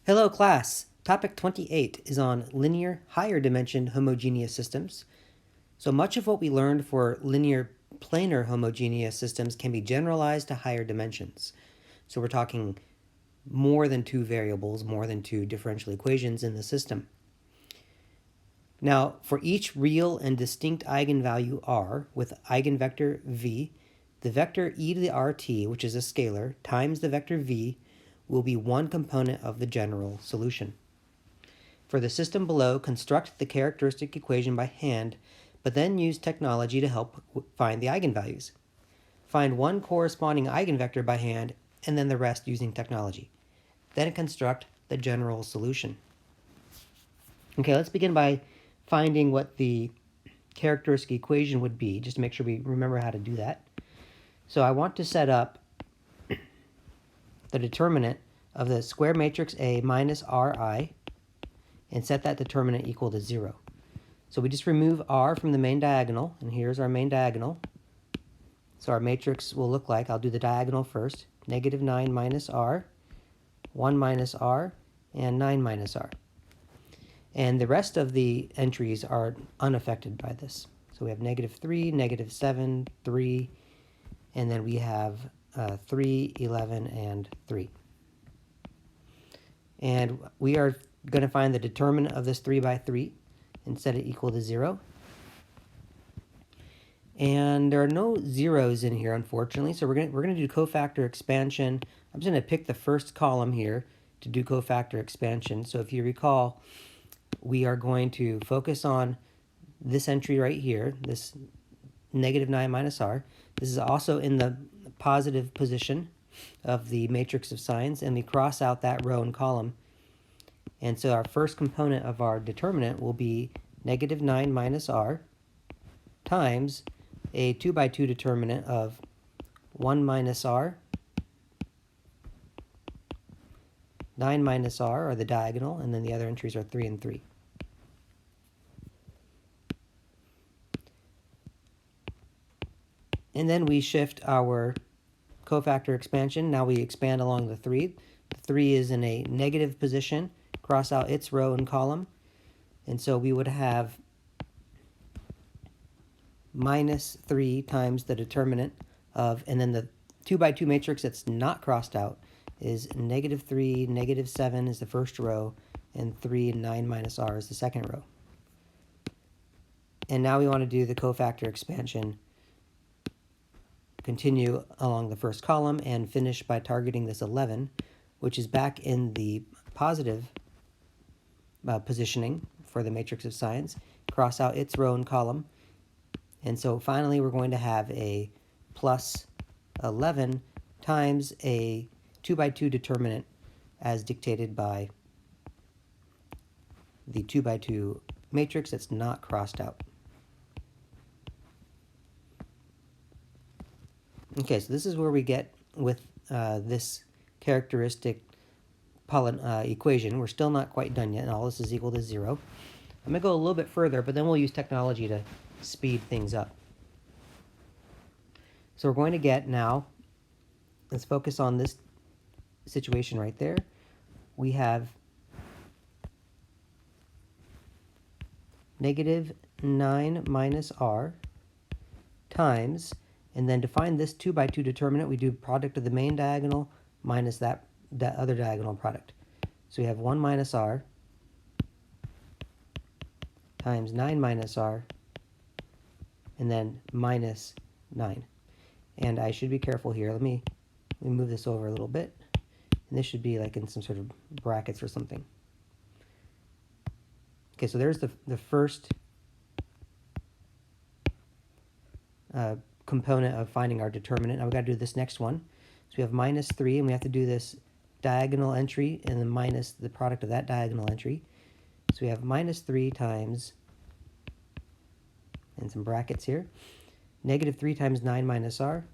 Hello class! Topic 28 is on linear higher dimension homogeneous systems. So much of what we learned for linear planar homogeneous systems can be generalized to higher dimensions. So we're talking more than two variables, more than two differential equations in the system. Now, for each real and distinct eigenvalue r with eigenvector v, the vector e to the rt, which is a scalar, times the vector v will be one component of the general solution. For the system below, construct the characteristic equation by hand, but then use technology to help find the eigenvalues. Find one corresponding eigenvector by hand, and then the rest using technology. Then construct the general solution. Okay, let's begin by finding what the characteristic equation would be, just to make sure we remember how to do that. So I want to set up the determinant of the square matrix A minus Ri and set that determinant equal to 0. So we just remove R from the main diagonal, and here's our main diagonal. So our matrix will look like, I'll do the diagonal first, negative 9 minus R, 1 minus R, and 9 minus R. And the rest of the entries are unaffected by this. So we have negative 3, negative 7, 3, and then we have 3, 11, and 3. And we are going to find the determinant of this 3 by 3 and set it equal to 0. And there are no zeros in here, unfortunately, so we're going to do cofactor expansion. I'm just going to pick the first column here to do cofactor expansion. So if you recall, we are going to focus on this entry right here, this negative 9 minus r. This is also in the positive position of the matrix of signs, and we cross out that row and column. And so our first component of our determinant will be negative 9 minus r times a 2 by 2 determinant of 1 minus r, 9 minus r are the diagonal, and then the other entries are 3 and 3. And then we shift our cofactor expansion. Now we expand along the 3. The 3 is in a negative position. Cross out its row and column. And so we would have minus 3 times the determinant of, and then the 2 by 2 matrix that's not crossed out is negative 3, negative 7 is the first row, and 3 and 9 minus r is the second row. And now we want to do the cofactor expansion. Continue along the first column and finish by targeting this 11, which is back in the positive positioning for the matrix of signs. Cross out its row and column. And so finally we're going to have a plus 11 times a 2 by 2 determinant as dictated by the 2 by 2 matrix that's not crossed out. Okay, so this is where we get with this characteristic equation. We're still not quite done yet, and all this is equal to 0. I'm going to go a little bit further, but then we'll use technology to speed things up. So we're going to get now, let's focus on this situation right there. We have negative 9 minus r times, and then to find this 2 by 2 determinant, we do product of the main diagonal minus that other diagonal product. So we have 1 minus r times 9 minus r, and then minus 9. And I should be careful here. Let me move this over a little bit. And this should be like in some sort of brackets or something. Okay, so there's the first component of finding our determinant. Now we've got to do this next one. So we have minus 3, and we have to do this diagonal entry and then minus the product of that diagonal entry. So we have minus 3 times, and some brackets here, negative 3 times 9 minus r.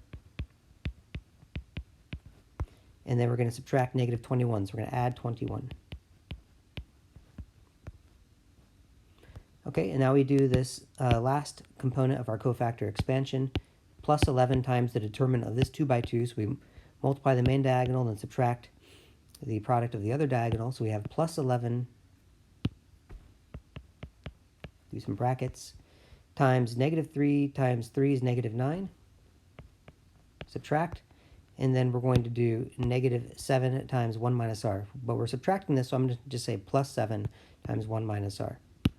And then we're going to subtract negative 21, so we're going to add 21. Okay, and now we do this last component of our cofactor expansion, plus 11 times the determinant of this 2 by 2, so we multiply the main diagonal and subtract the product of the other diagonal, so we have plus 11, do some brackets, times negative 3 times 3 is negative 9, subtract, and then we're going to do negative 7 times 1 minus r. But we're subtracting this, so I'm going to just say plus 7 times 1 minus r. So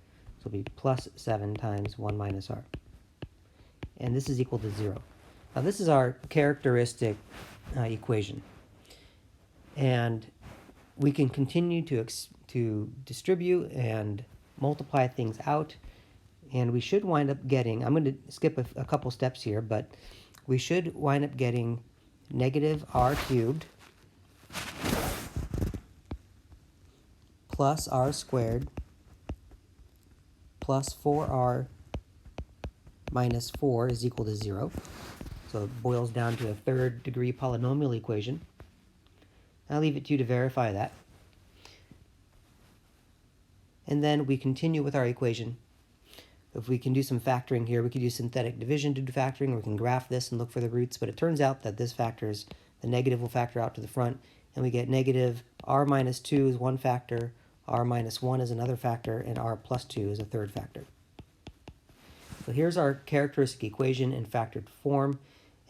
it'll be plus 7 times 1 minus r. And this is equal to 0. Now this is our characteristic equation. And we can continue to distribute and multiply things out. And we should wind up getting, I'm going to skip a couple steps here, but we should wind up getting negative r cubed plus r squared plus 4r minus 4 is equal to 0. So it boils down to a third degree polynomial equation. I'll leave it to you to verify that. And then we continue with our equation. If we can do some factoring here, we could use synthetic division to do factoring, or we can graph this and look for the roots, but it turns out that this factors, the negative will factor out to the front, and we get negative r minus 2 is one factor, r minus 1 is another factor, and r plus 2 is a third factor. So here's our characteristic equation in factored form,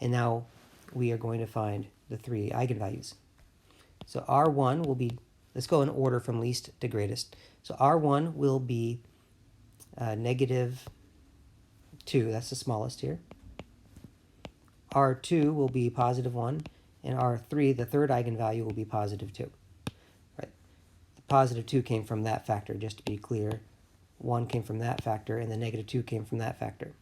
and now we are going to find the three eigenvalues. So R1 will be, let's go in order from least to greatest. So R1 will be negative 2, that's the smallest here. R2 will be positive 1, and R3, the third eigenvalue, will be positive 2. Right. The positive 2 came from that factor, just to be clear. 1 came from that factor, and the negative 2 came from that factor.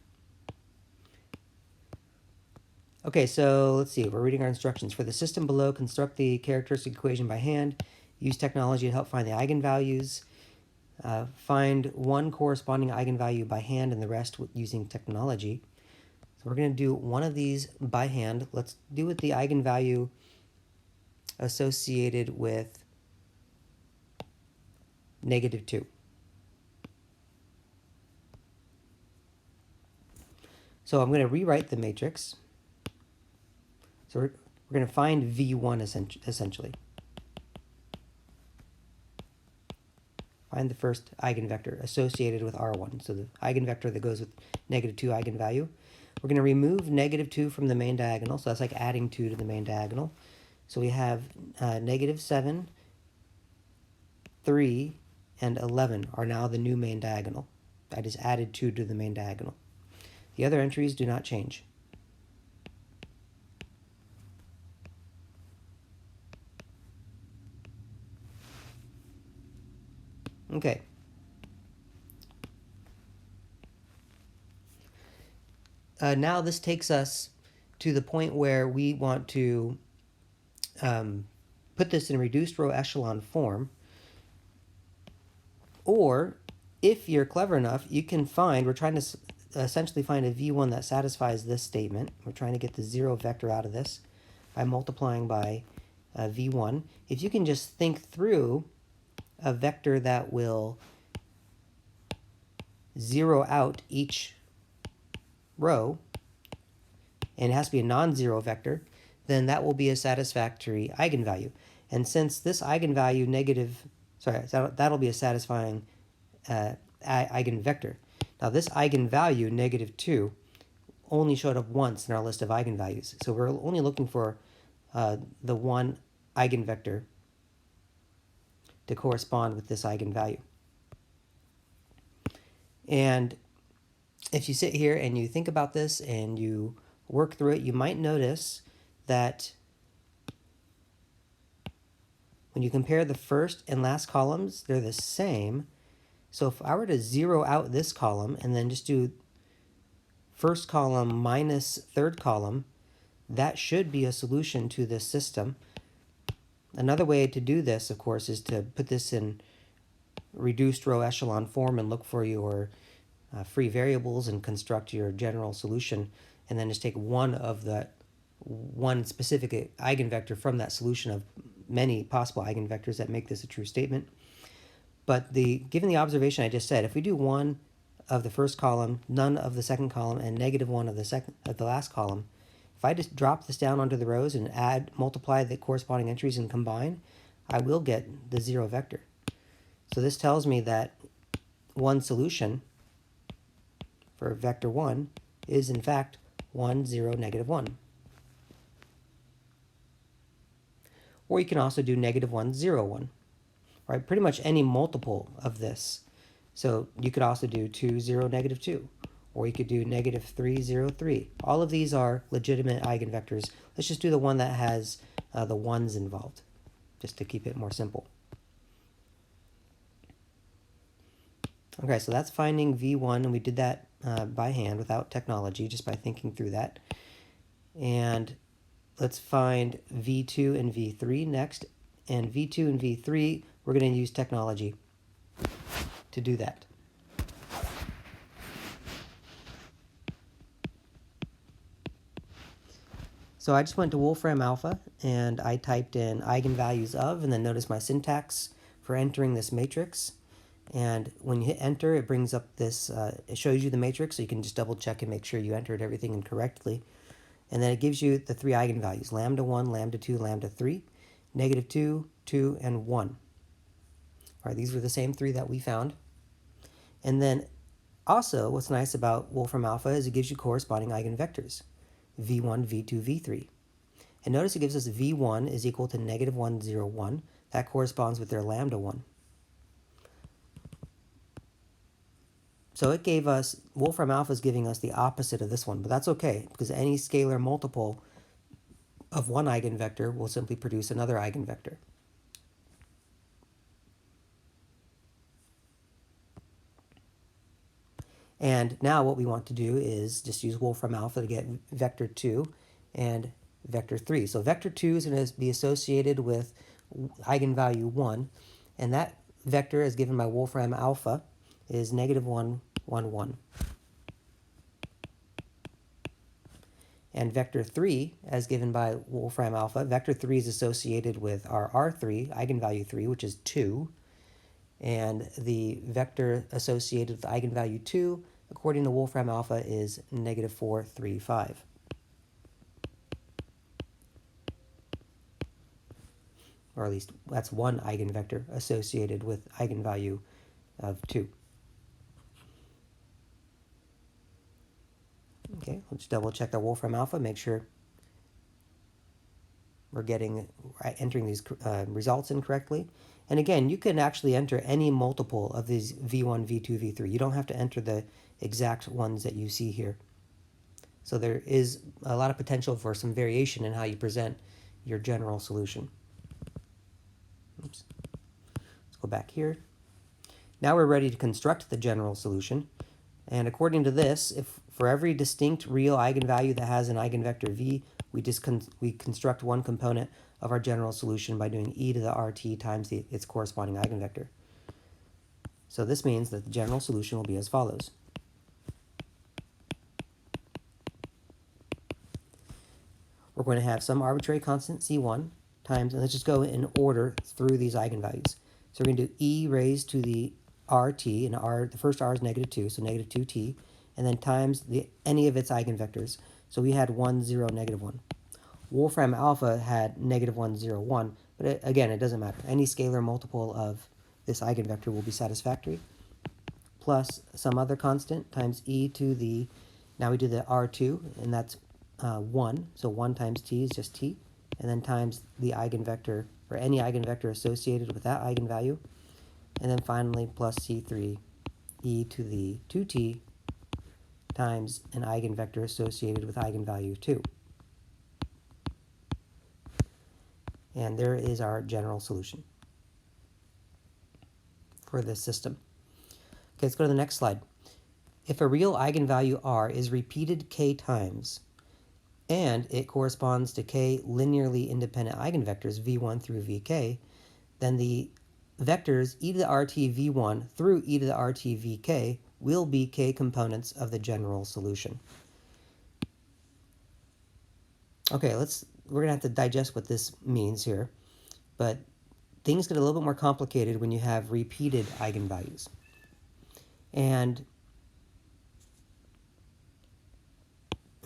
Okay, so let's see. We're reading our instructions. For the system below, construct the characteristic equation by hand. Use technology to help find the eigenvalues. Find one corresponding eigenvalue by hand and the rest using technology. So we're going to do one of these by hand. Let's do it the eigenvalue associated with negative 2. So I'm going to rewrite the matrix. So we're going to find V1 essentially. Find the first eigenvector associated with R1. So the eigenvector that goes with negative 2 eigenvalue. We're going to remove negative 2 from the main diagonal. So that's like adding 2 to the main diagonal. So we have negative 7, 3, and 11 are now the new main diagonal. I just added 2 to the main diagonal. The other entries do not change. Okay. Now this takes us to the point where we want to put this in reduced row echelon form. Or, if you're clever enough, you can find, we're trying to essentially find a V1 that satisfies this statement. We're trying to get the 0 vector out of this by multiplying by V1. If you can just think through a vector that will zero out each row, and it has to be a non-zero vector, then that will be a satisfactory eigenvalue. And since this eigenvalue that'll be a satisfying eigenvector. Now this eigenvalue, negative 2, only showed up once in our list of eigenvalues. So we're only looking for the one eigenvector to correspond with this eigenvalue. And if you sit here and you think about this and you work through it, you might notice that when you compare the first and last columns, they're the same. So if I were to zero out this column and then just do first column minus third column, that should be a solution to this system. Another way to do this, of course, is to put this in reduced row echelon form and look for your free variables and construct your general solution, and then just take one specific eigenvector from that solution of many possible eigenvectors that make this a true statement. But given the observation I just said, if we do 1 of the first column, none of the second column, and negative 1 of the last column, if I just drop this down onto the rows and multiply the corresponding entries and combine, I will get the 0 vector. So this tells me that one solution for vector 1 is in fact 1, 0, negative 1. Or you can also do negative 1, 0, 1. Right? Pretty much any multiple of this. So you could also do 2, 0, negative 2. Or you could do negative 3, 0, 3. All of these are legitimate eigenvectors. Let's just do the one that has the 1's involved, just to keep it more simple. Okay, so that's finding V1, and we did that by hand without technology, just by thinking through that. And let's find V2 and V3 next. And V2 and V3, we're going to use technology to do that. So I just went to Wolfram Alpha and I typed in eigenvalues of, and then notice my syntax for entering this matrix. And when you hit enter, it brings up this, it shows you the matrix, so you can just double check and make sure you entered everything incorrectly. And then it gives you the 3 eigenvalues, lambda 1, lambda 2, lambda 3, negative 2, 2, and 1. All right, these were the same 3 that we found. And then also, what's nice about Wolfram Alpha is it gives you corresponding eigenvectors, v1, v2, v3. And notice it gives us v1 is equal to negative 1, 0, 1. That corresponds with their lambda 1. So it gave us, Wolfram Alpha is giving us the opposite of this one, but that's okay, because any scalar multiple of one eigenvector will simply produce another eigenvector. And now what we want to do is just use Wolfram Alpha to get vector 2 and vector 3. So vector 2 is going to be associated with eigenvalue 1, and that vector, as given by Wolfram Alpha, is negative 1, 1, 1. And vector 3, as given by Wolfram Alpha, vector 3 is associated with our R3, eigenvalue 3, which is 2. And the vector associated with eigenvalue 2, according to Wolfram Alpha, is negative 4, 3, 5. Or at least that's one eigenvector associated with eigenvalue of 2. Okay, let's double check the Wolfram Alpha, make sure we're entering these results incorrectly. And again, you can actually enter any multiple of these v1, v2, v3. You don't have to enter the exact ones that you see here. So there is a lot of potential for some variation in how you present your general solution. Oops. Let's go back here. Now we're ready to construct the general solution. And according to this, if for every distinct real eigenvalue that has an eigenvector v, we construct one component of our general solution by doing e to the rt times its corresponding eigenvector. So this means that the general solution will be as follows. We're going to have some arbitrary constant c1 times, and let's just go in order through these eigenvalues. So we're going to do e raised to the rt, and the first r is negative 2, so negative 2t, and then times any of its eigenvectors. So we had 1, 0, negative 1. Wolfram Alpha had negative 1, 0, 1, but again, it doesn't matter. Any scalar multiple of this eigenvector will be satisfactory, plus some other constant times e to the, now we do the r2, and that's 1, so 1 times t is just t, and then times the eigenvector, or any eigenvector associated with that eigenvalue, and then finally plus c3 e to the 2t times an eigenvector associated with eigenvalue 2. And there is our general solution for this system. Okay, let's go to the next slide. If a real eigenvalue r is repeated k times, and it corresponds to k linearly independent eigenvectors v1 through vk, then the vectors e to the rt v1 through e to the rt vk will be k components of the general solution. Okay, we're going to have to digest what this means here, but things get a little bit more complicated when you have repeated eigenvalues. And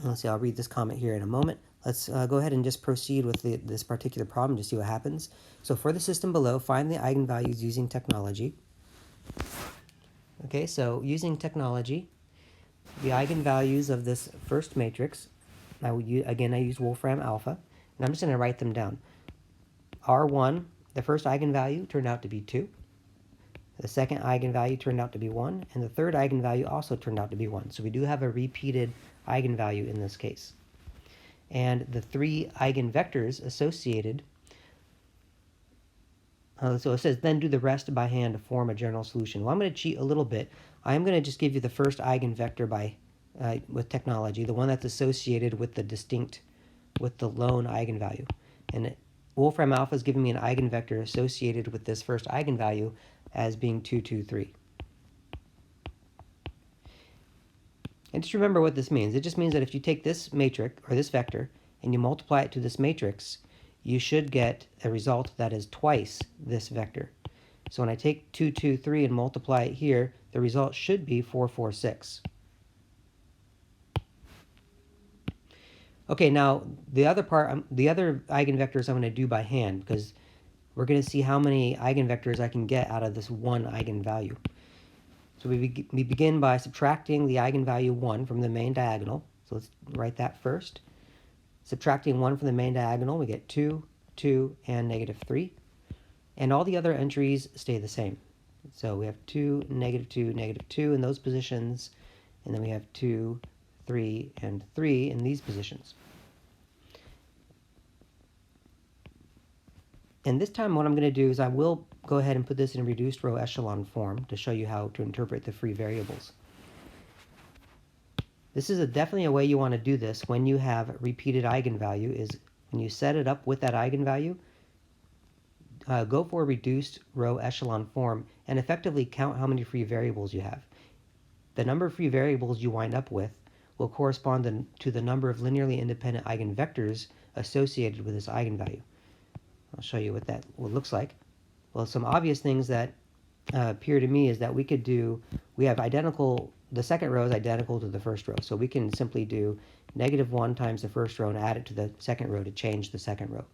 let's see, I'll read this comment here in a moment. let's go ahead and just proceed with this particular problem to see what happens. So for the system below, find the eigenvalues using technology. Okay, so using technology, the eigenvalues of this first matrix, I use Wolfram alpha, and I'm just going to write them down. R1, the first eigenvalue turned out to be 2. The second eigenvalue turned out to be 1, and the third eigenvalue also turned out to be 1. So we do have a repeated eigenvalue in this case. And the 3 eigenvectors associated, so it says, then do the rest by hand to form a general solution. Well, I'm going to cheat a little bit. I'm going to just give you the first eigenvector with technology, the one that's associated with the lone eigenvalue. And Wolfram alpha is giving me an eigenvector associated with this first eigenvalue as being 2, 2, 3. And just remember what this means. It just means that if you take this matrix, or this vector, and you multiply it to this matrix, you should get a result that is twice this vector. So when I take 2, 2, 3 and multiply it here, the result should be 4, 4, 6. Okay, now the other eigenvectors I'm going to do by hand, because we're going to see how many eigenvectors I can get out of this one eigenvalue. So we begin by subtracting the eigenvalue 1 from the main diagonal. So let's write that first. Subtracting 1 from the main diagonal, we get 2, 2, and negative 3. And all the other entries stay the same. So we have 2, negative 2 in those positions. And then we have 2, 3, and 3 in these positions. And this time what I'm going to do is I will go ahead and put this in reduced row echelon form to show you how to interpret the free variables. This is definitely a way you want to do this when you have repeated eigenvalue, is when you set it up with that eigenvalue, go for a reduced row echelon form and effectively count how many free variables you have. The number of free variables you wind up with will correspond to the number of linearly independent eigenvectors associated with this eigenvalue. I'll show you what that looks like. Well, some obvious things that appear to me is that we have identical, the second row is identical to the first row. So we can simply do negative 1 times the first row and add it to the second row to change the second row.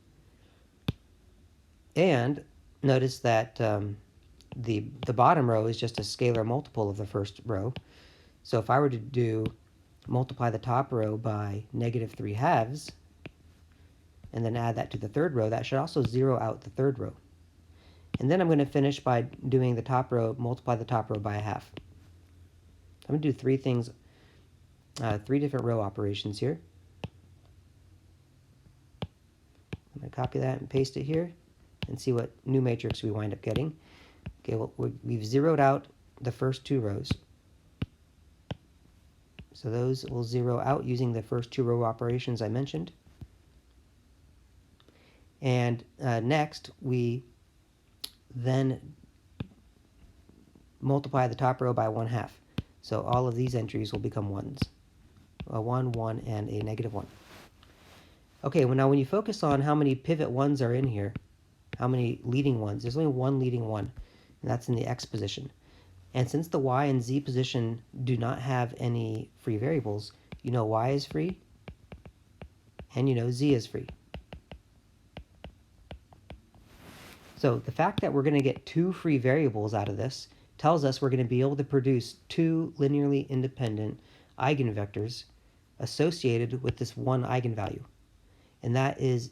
And notice that the bottom row is just a scalar multiple of the first row. So if I were to multiply the top row by negative 3 halves, and then add that to the third row, that should also zero out the third row. And then I'm going to finish by doing the top row, multiply the top row by a half. I'm going to do 3 things, 3 different row operations here. I'm going to copy that and paste it here and see what new matrix we wind up getting. Okay, well, we've zeroed out the first 2 rows. So those will zero out using the first 2 row operations I mentioned. And next, we then multiply the top row by 1/2. So all of these entries will become 1s. A 1, 1, and a negative 1. Okay, well now when you focus on how many pivot 1s are in here, how many leading 1s, there's only one leading 1, and that's in the x position. And since the y and z position do not have any free variables, you know y is free, and you know z is free. So the fact that we're going to get 2 free variables out of this tells us we're going to be able to produce 2 linearly independent eigenvectors associated with this one eigenvalue. And that is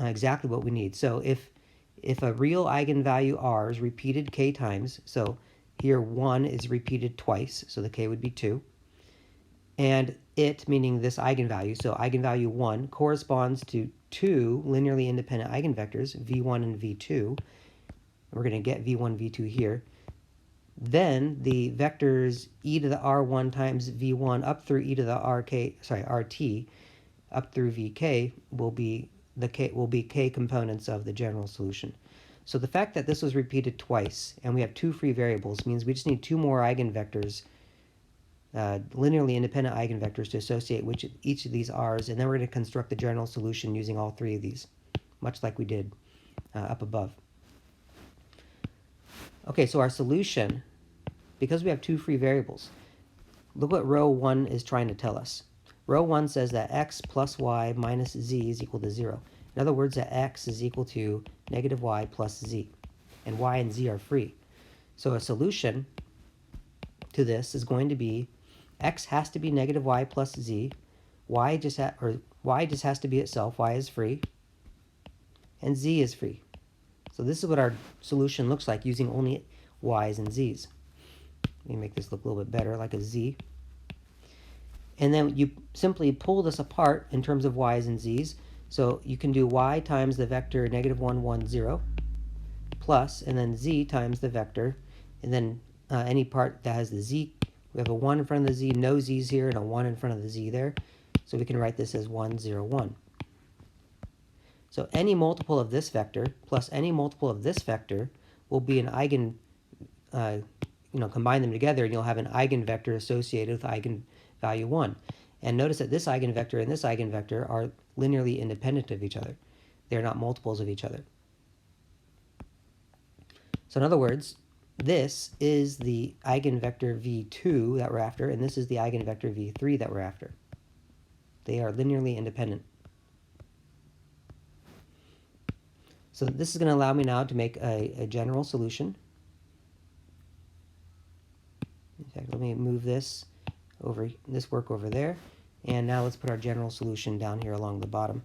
exactly what we need. So if a real eigenvalue r is repeated k times, so here 1 is repeated twice, so the k would be 2, and it, meaning this eigenvalue, so eigenvalue 1 corresponds to 2 linearly independent eigenvectors, v1 and v2. We're going to get v1, v2 here. Then the vectors e to the r1 times v1 up through e to the rt up through vk will be k components of the general solution. So the fact that this was repeated twice and we have 2 free variables means we just need 2 more eigenvectors, linearly independent eigenvectors, to associate each of these r's, and then we're going to construct the general solution using all 3 of these, much like we did up above. Okay, so our solution, because we have 2 free variables, look what row 1 is trying to tell us. Row 1 says that x plus y minus z is equal to 0. In other words, that x is equal to negative y plus z, and y and z are free. So a solution to this is going to be x has to be negative y plus z, y just has to be itself, y is free, and z is free. So this is what our solution looks like using only y's and z's. Let me make this look a little bit better, like a z. And then you simply pull this apart in terms of y's and z's. So you can do y times the vector negative 1, 1, 0, plus, and then z times the vector, and then any part that has the z, we have a 1 in front of the z, no z's here, and a 1 in front of the z there. So we can write this as 1, 0, 1. So any multiple of this vector plus any multiple of this vector will be an eigen, combine them together, and you'll have an eigenvector associated with eigenvalue 1. And notice that this eigenvector and this eigenvector are linearly independent of each other. They're not multiples of each other. So in other words, this is the eigenvector v2 that we're after, and this is the eigenvector v3 that we're after. They are linearly independent. So this is going to allow me now to make a general solution. In fact, let me move this work over there. And now let's put our general solution down here along the bottom.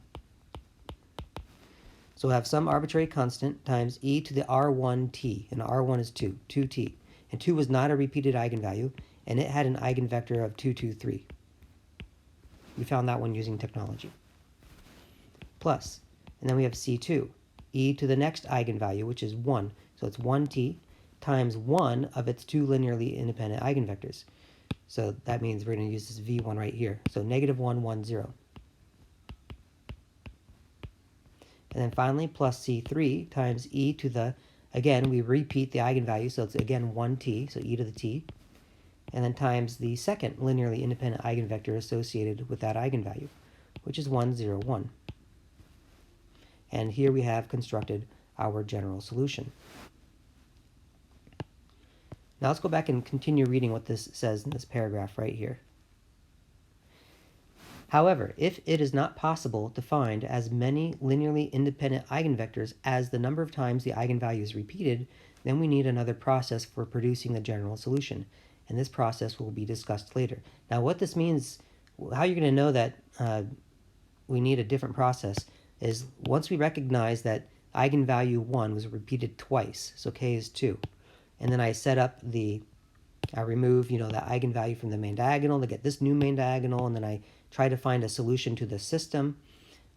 So we'll have some arbitrary constant times e to the r1t, and r1 is 2, 2t. And 2 was not a repeated eigenvalue, and it had an eigenvector of 2, 2, 3. We found that one using technology. Plus, and then we have c2, e to the next eigenvalue, which is 1. So it's 1t times 1 of its 2 linearly independent eigenvectors. So that means we're going to use this v1 right here. So negative 1, 1, 0. And then finally, plus c3 times e to the, again, we repeat the eigenvalue, so it's again 1t, so e to the t. And then times the second linearly independent eigenvector associated with that eigenvalue, which is 1, 0, 1. And here we have constructed our general solution. Now let's go back and continue reading what this says in this paragraph right here. However, if it is not possible to find as many linearly independent eigenvectors as the number of times the eigenvalue is repeated, then we need another process for producing the general solution. And this process will be discussed later. Now what this means, how you're going to know that we need a different process is once we recognize that eigenvalue 1 was repeated twice, so k is 2, and then I set up I remove, that eigenvalue from the main diagonal to get this new main diagonal, and then I try to find a solution to the system,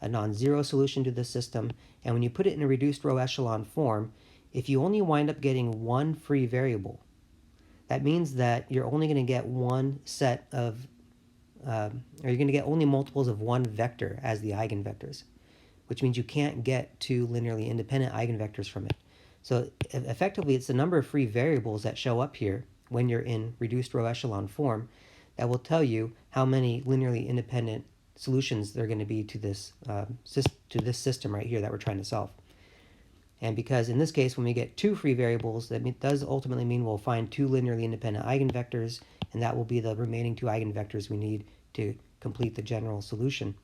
a non-zero solution to the system, and when you put it in a reduced row echelon form, if you only wind up getting one free variable, that means that you're only going to get one set of, or you're going to get only multiples of one vector as the eigenvectors, which means you can't get two linearly independent eigenvectors from it. So effectively, it's the number of free variables that show up here when you're in reduced row echelon form that will tell you how many linearly independent solutions there are going to be to this system right here that we're trying to solve. And because in this case, when we get two free variables, that does ultimately mean we'll find two linearly independent eigenvectors, and that will be the remaining two eigenvectors we need to complete the general solution.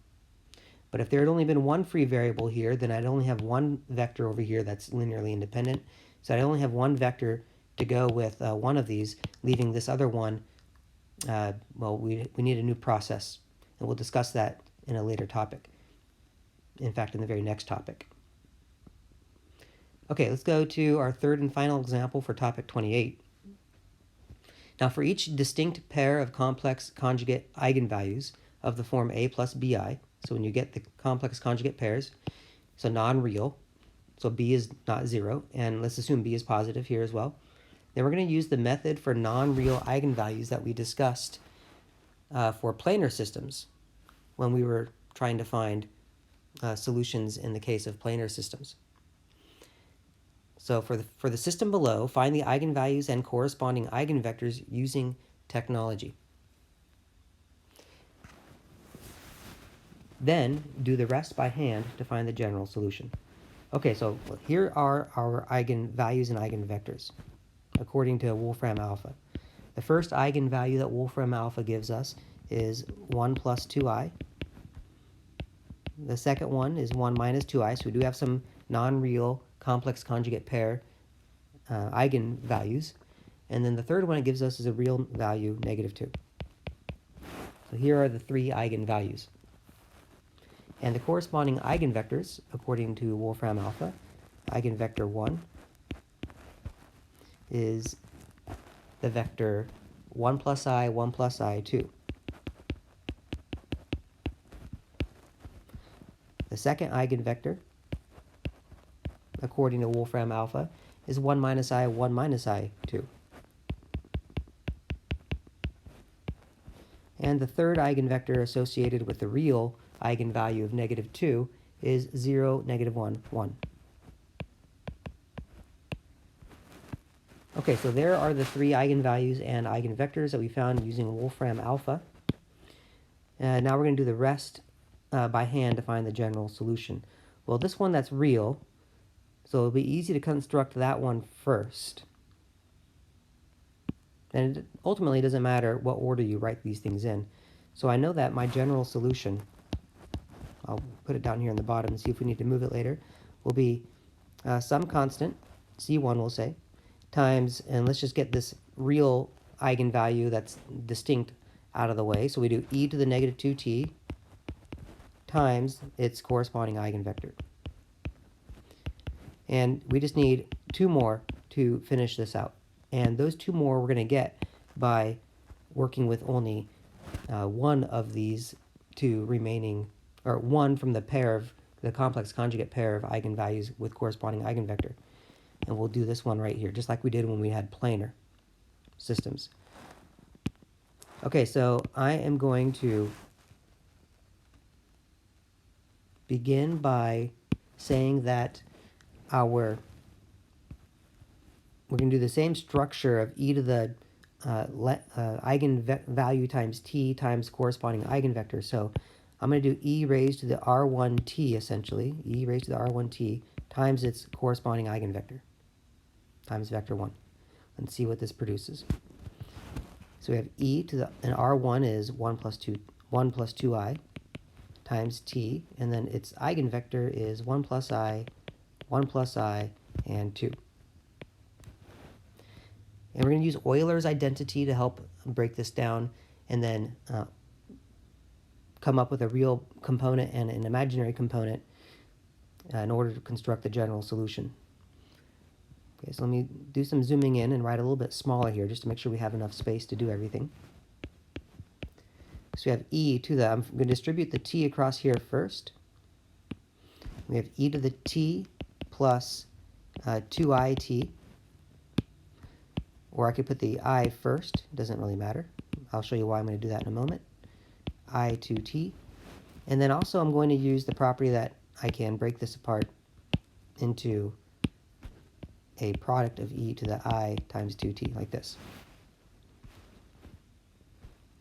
But if there had only been one free variable here, then I'd only have one vector over here that's linearly independent. So I'd only have one vector to go with one of these, leaving this other one, we need a new process. And we'll discuss that in a later topic. In fact, in the very next topic. Okay, let's go to our third and final example for topic 28. Now for each distinct pair of complex conjugate eigenvalues of the form a plus bi, so when you get the complex conjugate pairs, so non-real, so b is not 0, and let's assume b is positive here as well, then we're going to use the method for non-real eigenvalues that we discussed for planar systems when we were trying to find solutions in the case of planar systems. So for the system below, find the eigenvalues and corresponding eigenvectors using technology. Then do the rest by hand to find the general solution. Okay, so here are our eigenvalues and eigenvectors according to Wolfram alpha. The first eigenvalue that Wolfram alpha gives us is 1 plus 2i. The second one is 1 minus 2i, so we do have some non-real complex conjugate pair eigenvalues. And then the third one it gives us is a real value, -2. So here are the three eigenvalues. And the corresponding eigenvectors, according to Wolfram alpha, eigenvector 1 is the vector 1 plus I, 1 plus I, 2. The second eigenvector, according to Wolfram alpha, is 1 minus I, 1 minus I, 2. And the third eigenvector associated with the real eigenvalue of -2 is 0, -1, 1. Okay, so there are the three eigenvalues and eigenvectors that we found using Wolfram alpha. Now we're going to do the rest by hand to find the general solution. Well, this one that's real, so it'll be easy to construct that one first. And it ultimately doesn't matter what order you write these things in. So I know that my general solution, I'll put it down here in the bottom and see if we need to move it later, will be some constant, C1 we'll say, times, and let's just get this real eigenvalue that's distinct out of the way. So we do e to the -2t times its corresponding eigenvector. And we just need two more to finish this out. And those two more we're going to get by working with only one of these two remaining, or one from the pair of the complex conjugate pair of eigenvalues with corresponding eigenvector. And we'll do this one right here, just like we did when we had planar systems. Okay, so I am going to begin by saying that we're going to do the same structure of e to the eigenvalue times t times corresponding eigenvector. So I'm going to do e raised to the r1t, essentially, e raised to the r1t times its corresponding eigenvector, times vector 1, and see what this produces. So we have e to the, and r1 is 1 plus 2i times t, and then its eigenvector is 1 plus I, and 2. And we're going to use Euler's identity to help break this down, and then come up with a real component and an imaginary component in order to construct the general solution. Okay, so let me do some zooming in and write a little bit smaller here just to make sure we have enough space to do everything. So we have e to the, I'm going to distribute the t across here first. We have e to the t plus 2it. Or I could put the I first, doesn't really matter. I'll show you why I'm going to do that in a moment. I to t. And then also I'm going to use the property that I can break this apart into a product of e to the I times 2t, like this.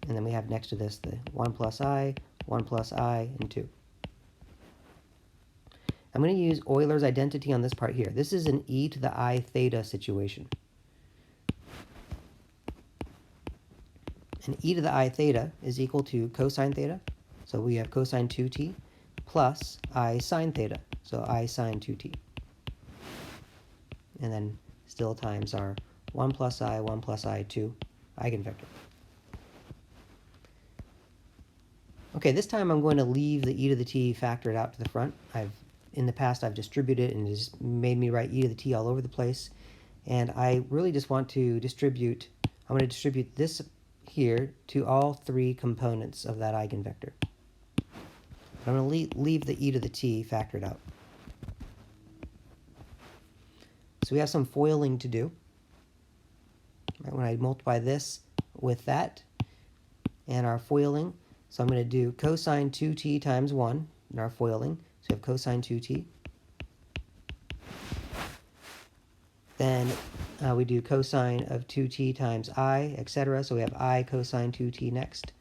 And then we have next to this the 1 plus I, and 2. I'm going to use Euler's identity on this part here. This is an e to the I theta situation. And e to the I theta is equal to cosine theta. So we have cosine 2t plus I sine theta. So I sine 2t. And then still times our 1 plus I, 2 eigenvector. Okay, this time I'm going to leave the e to the t factored out to the front. In the past I've distributed and it just made me write e to the t all over the place. And I really just want to distribute, I'm going to distribute this here to all three components of that eigenvector. But I'm going to leave the e to the t factored out. So we have some foiling to do. Right, when I multiply this with that and our foiling, so I'm going to do cosine 2t times 1 in our foiling. So we have cosine 2t. Then we do cosine of 2t times I, etc. So we have I cosine 2t next.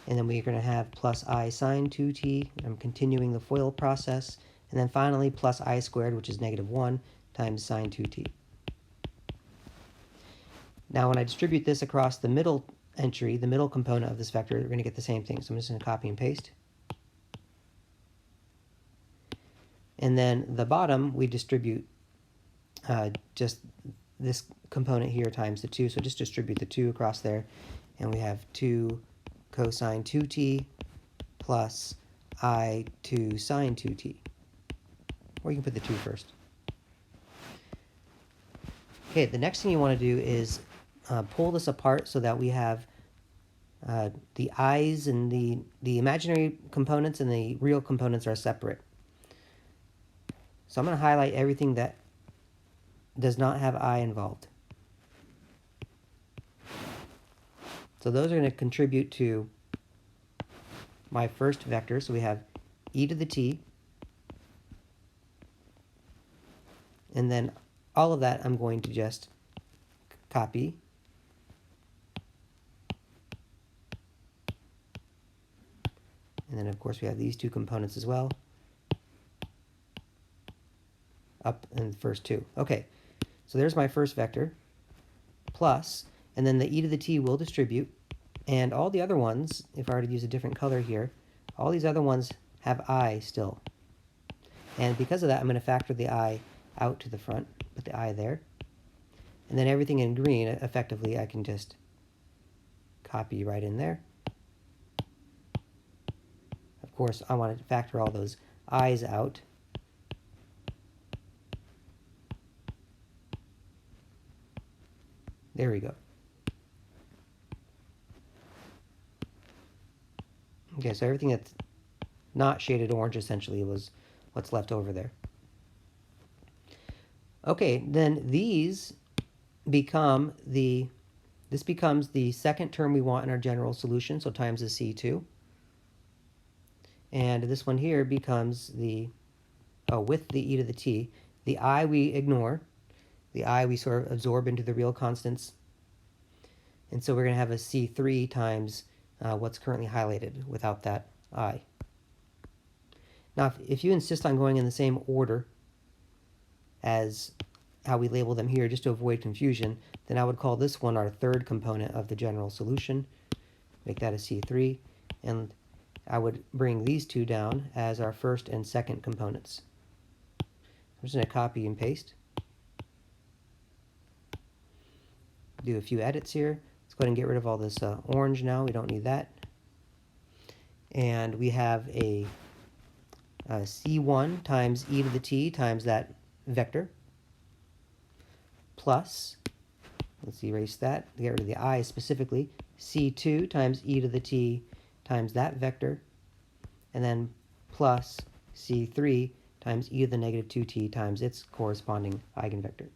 And then we're going to have plus I sine 2t. I'm continuing the FOIL process. And then finally plus I squared, which is -1, times sine 2t. Now when I distribute this across the middle entry, the middle component of this vector, we're going to get the same thing. So I'm just going to copy and paste. And then the bottom, we distribute just this component here times the 2. So just distribute the 2 across there. And we have 2 cosine 2t plus I 2 sine 2t. Or you can put the 2 first. Okay, the next thing you want to do is pull this apart so that we have the i's and the imaginary components and the real components are separate. So I'm going to highlight everything that does not have I involved. So those are going to contribute to my first vector. So we have e to the t. And then all of that I'm going to just copy. And then of course we have these two components as well. Up in the first two. Okay, so there's my first vector. Plus, and then the e to the t will distribute. And all the other ones, if I were to use a different color here, all these other ones have I still. And because of that, I'm going to factor the I out to the front, put the I there. And then everything in green, effectively, I can just copy right in there. Of course, I want to factor all those I's out. There we go. Okay, so everything that's not shaded orange essentially was what's left over there. Okay, then these become this becomes the second term we want in our general solution, so times the C2. And this one here becomes the, with the e to the t. The I we ignore. The I we sort of absorb into the real constants. And so we're going to have a C3 times what's currently highlighted without that I. Now, if you insist on going in the same order as how we label them here, just to avoid confusion, then I would call this one our third component of the general solution. Make that a C3. And I would bring these two down as our first and second components. I'm just going to copy and paste. Do a few edits here. Let's go ahead and get rid of all this orange now. We don't need that. And we have a C1 times e to the t times that vector plus, let's erase that, get rid of the I specifically, C2 times e to the t times that vector, and then plus C3 times e to the negative 2t times its corresponding eigenvector.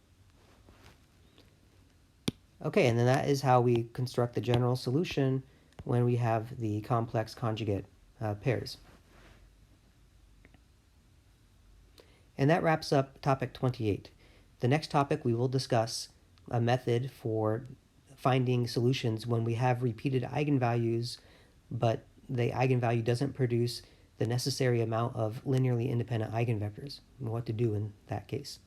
Okay, and then that is how we construct the general solution when we have the complex conjugate pairs. And that wraps up topic 28. The next topic we will discuss a method for finding solutions when we have repeated eigenvalues, but the eigenvalue doesn't produce the necessary amount of linearly independent eigenvectors, and what to do in that case.